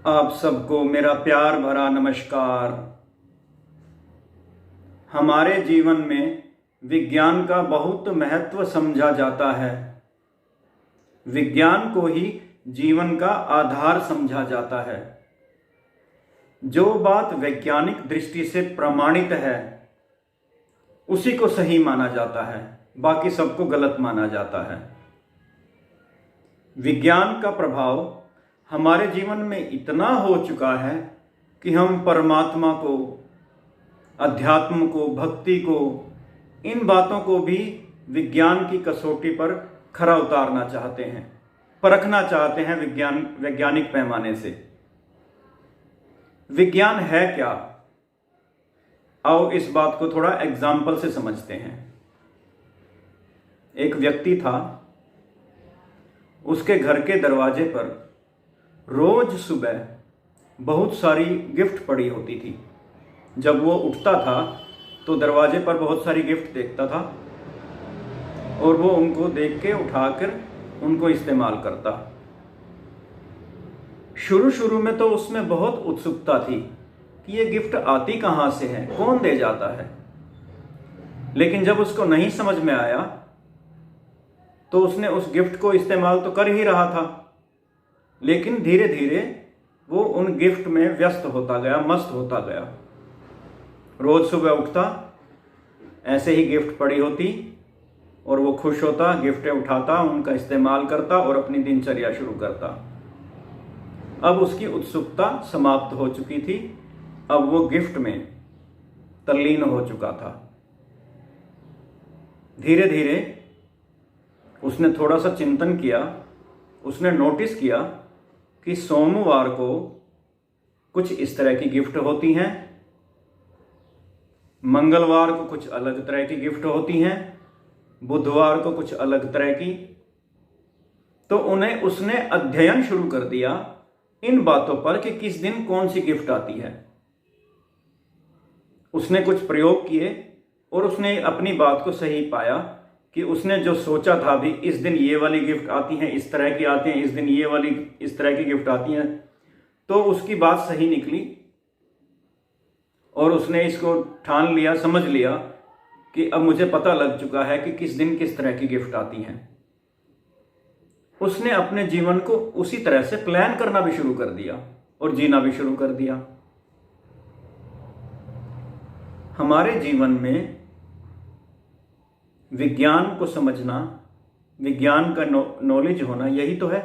आप सबको मेरा प्यार भरा नमस्कार। हमारे जीवन में विज्ञान का बहुत महत्व समझा जाता है। विज्ञान को ही जीवन का आधार समझा जाता है। जो बात वैज्ञानिक दृष्टि से प्रमाणित है उसी को सही माना जाता है, बाकी सबको गलत माना जाता है। विज्ञान का प्रभाव हमारे जीवन में इतना हो चुका है कि हम परमात्मा को, अध्यात्म को, भक्ति को, इन बातों को भी विज्ञान की कसौटी पर खरा उतारना चाहते हैं, परखना चाहते हैं वैज्ञानिक पैमाने से। विज्ञान है क्या? आओ इस बात को थोड़ा एग्जाम्पल से समझते हैं। एक व्यक्ति था, उसके घर के दरवाजे पर रोज सुबह बहुत सारी गिफ्ट पड़ी होती थी। जब वो उठता था तो दरवाजे पर बहुत सारी गिफ्ट देखता था और वो उनको देख के उठाकर उनको इस्तेमाल करता। शुरू में तो उसमें बहुत उत्सुकता थी कि ये गिफ्ट आती कहाँ से है, कौन दे जाता है। लेकिन जब उसको नहीं समझ में आया तो उसने उस गिफ्ट को इस्तेमाल तो कर ही रहा था, लेकिन धीरे धीरे वो उन गिफ्ट में व्यस्त होता गया, मस्त होता गया। रोज सुबह उठता, ऐसे ही गिफ्ट पड़ी होती और वो खुश होता, गिफ्टें उठाता, उनका इस्तेमाल करता और अपनी दिनचर्या शुरू करता। अब उसकी उत्सुकता समाप्त हो चुकी थी। अब वो गिफ्ट में तल्लीन हो चुका था। धीरे धीरे उसने थोड़ा सा चिंतन किया। उसने नोटिस किया कि सोमवार को कुछ इस तरह की गिफ्ट होती हैं, मंगलवार को कुछ अलग तरह की गिफ्ट होती हैं, बुधवार को कुछ अलग तरह की। तो उसने अध्ययन शुरू कर दिया इन बातों पर कि किस दिन कौन सी गिफ्ट आती है। उसने कुछ प्रयोग किए और उसने अपनी बात को सही पाया कि उसने जो सोचा था भी, इस दिन ये वाली गिफ्ट आती हैं, इस तरह की आती हैं, इस दिन ये वाली इस तरह की गिफ्ट आती हैं, तो उसकी बात सही निकली और उसने इसको ठान लिया, समझ लिया कि अब मुझे पता लग चुका है कि किस दिन किस तरह की गिफ्ट आती हैं। उसने अपने जीवन को उसी तरह से प्लान करना भी शुरू कर दिया और जीना भी शुरू कर दिया। हमारे जीवन में विज्ञान को समझना, विज्ञान का नॉलेज होना, यही तो है।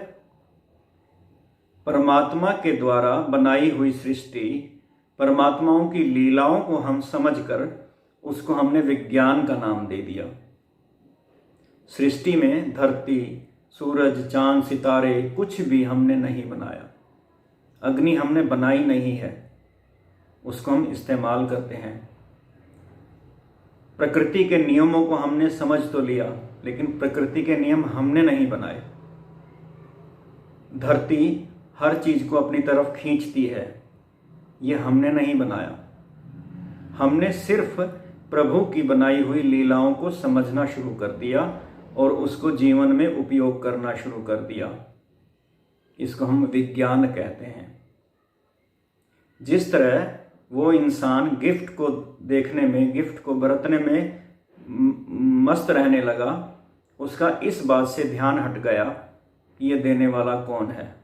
परमात्मा के द्वारा बनाई हुई सृष्टि, परमात्माओं की लीलाओं को हम समझकर उसको हमने विज्ञान का नाम दे दिया। सृष्टि में धरती, सूरज, चांद, सितारे कुछ भी हमने नहीं बनाया। अग्नि हमने बनाई नहीं है, उसको हम इस्तेमाल करते हैं। प्रकृति के नियमों को हमने समझ तो लिया, लेकिन प्रकृति के नियम हमने नहीं बनाए। धरती हर चीज को अपनी तरफ खींचती है, ये हमने नहीं बनाया। हमने सिर्फ प्रभु की बनाई हुई लीलाओं को समझना शुरू कर दिया और उसको जीवन में उपयोग करना शुरू कर दिया। इसको हम विज्ञान कहते हैं। जिस तरह वो इंसान गिफ्ट को देखने में, गिफ्ट को बरतने में मस्त रहने लगा, उसका इस बात से ध्यान हट गया कि ये देने वाला कौन है।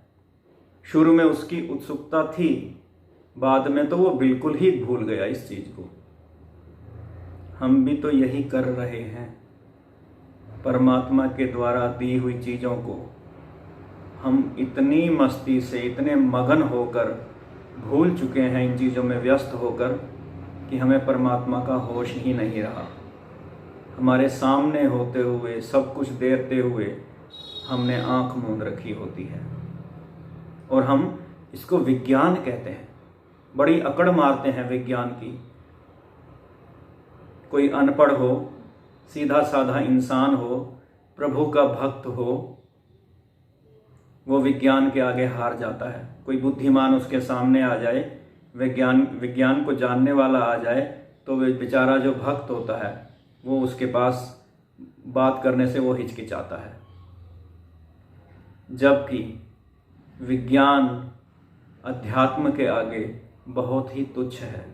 शुरू में उसकी उत्सुकता थी, बाद में तो वो बिल्कुल ही भूल गया इस चीज को। हम भी तो यही कर रहे हैं। परमात्मा के द्वारा दी हुई चीजों को हम इतनी मस्ती से, इतने मगन होकर भूल चुके हैं, इन चीज़ों में व्यस्त होकर, कि हमें परमात्मा का होश ही नहीं रहा। हमारे सामने होते हुए, सब कुछ देखते हुए हमने आंख मूंद रखी होती है और हम इसको विज्ञान कहते हैं। बड़ी अकड़ मारते हैं विज्ञान की। कोई अनपढ़ हो, सीधा साधा इंसान हो, प्रभु का भक्त हो, वो विज्ञान के आगे हार जाता है। कोई बुद्धिमान उसके सामने आ जाए, विज्ञान को जानने वाला आ जाए, तो वे बेचारा जो भक्त होता है वो उसके पास बात करने से वो हिचकिचाता है। जबकि विज्ञान अध्यात्म के आगे बहुत ही तुच्छ है।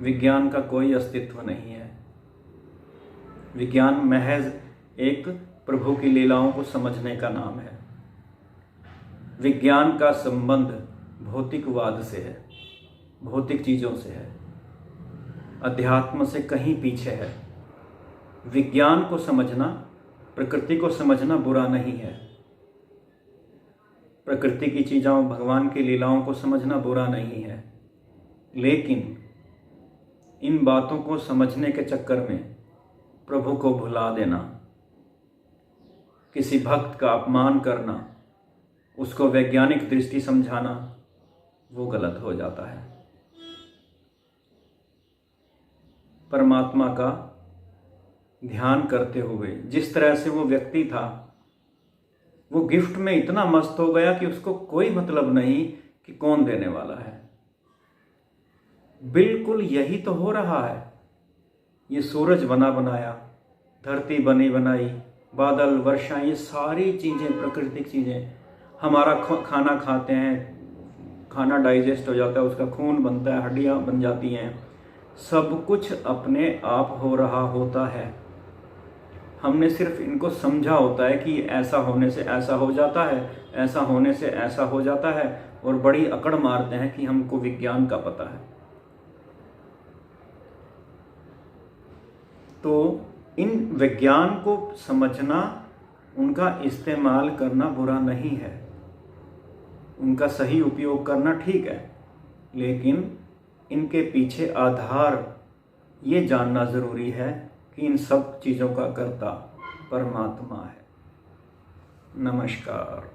विज्ञान का कोई अस्तित्व नहीं है। विज्ञान महज एक प्रभु की लीलाओं को समझने का नाम है। विज्ञान का संबंध भौतिकवाद से है, भौतिक चीज़ों से है, अध्यात्म से कहीं पीछे है। विज्ञान को समझना, प्रकृति को समझना बुरा नहीं है। प्रकृति की चीज़ों, भगवान की लीलाओं को समझना बुरा नहीं है, लेकिन इन बातों को समझने के चक्कर में प्रभु को भुला देना, किसी भक्त का अपमान करना, उसको वैज्ञानिक दृष्टि समझाना, वो गलत हो जाता है। परमात्मा का ध्यान करते हुए जिस तरह से वो व्यक्ति था, वो गिफ्ट में इतना मस्त हो गया कि उसको कोई मतलब नहीं कि कौन देने वाला है। बिल्कुल यही तो हो रहा है। ये सूरज बना बनाया, धरती बनी बनाई, बादल, वर्षा, ये सारी चीज़ें, प्राकृतिक चीज़ें, हमारा खाना खाते हैं, खाना डाइजेस्ट हो जाता है, उसका खून बनता है, हड्डियाँ बन जाती हैं, सब कुछ अपने आप हो रहा होता है। हमने सिर्फ इनको समझा होता है कि ऐसा होने से ऐसा हो जाता है, ऐसा होने से ऐसा हो जाता है, और बड़ी अकड़ मारते हैं कि हमको विज्ञान का पता है। तो इन विज्ञान को समझना, उनका इस्तेमाल करना बुरा नहीं है, उनका सही उपयोग करना ठीक है, लेकिन इनके पीछे आधार ये जानना ज़रूरी है कि इन सब चीज़ों का कर्ता परमात्मा है। नमस्कार।